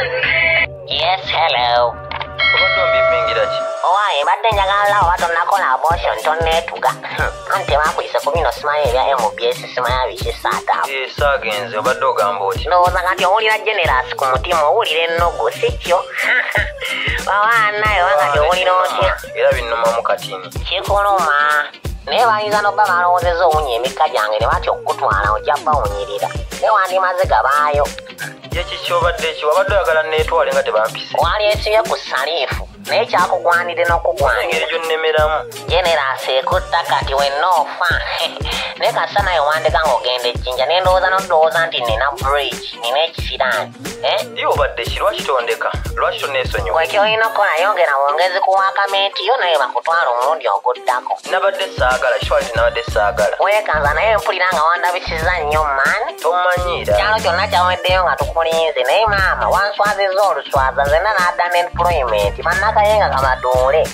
Yes, hello. Owaye badde njagala watonnakola abortion tonneetuga anti bakwise ku bino simanyi ebya MBS simanyi abikisata saagenze obadde ogamba oti ndowooza kati owulira generous ku mutima owulira ennogo si kyo bawaanayo wakati owulira otya era binnuma mu katini kikuluma naye bayinza nobba balowoozeza owunya emikka gyange ne batya okukutwala ojja bawunyirira ne wandimaze gabaayo yekiki obadde eki wabadde oyagala neetwale nga tebampise wali esibye ku saliifu naye kyakugwanire n'okugwanira engeri gyonnemeramu generous ekutta kati wenna ofa naye kasita naye wandeka ng'ogenda ejjinja ne ndowooza n'odowooza nti nina bridge nina ekisiraani ye obadde ki lwaki tondeka lwaki tonneesonyiwa gwe kyolina okukola yongera bwongezi ku wakamenti yo naye bakutwala omulundi oguddako nabadde saagala kitwali tinabadde saagala weekanza naye mpulira nga wandabisiza nnyo maani tomanyiira kyalo kyonna kyaweddeyo nga tukulinze naye maama wanswaziza oluswaza nzenna n'adda n'employment bannakayenga kabaduule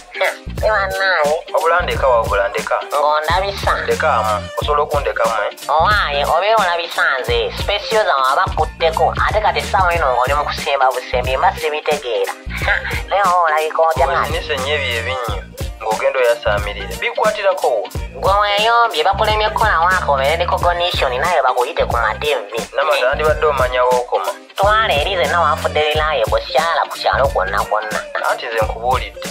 ne bannaaye obulandeka wabulandeka ng'ondabisa ndekaamu osobola okundekamu owaaye obeewola bisanze spesio zawe abakutteko ate kati essaawa eno ng'oli mu kusimba busembi mba sibitegeera naye olabika otya kati nisenye ebyo ebinnyo ng'ogenda oyasaamirire bikwatirako wo gwe weeyombye bakulemye kukola waako obeere recognition naye bakuyite ku mativi namata ndibadde omanyawo okoma twala eri zenna waafudde liraayebo kyala ku kyalo kwonna kwonna anti nze nkubuulidde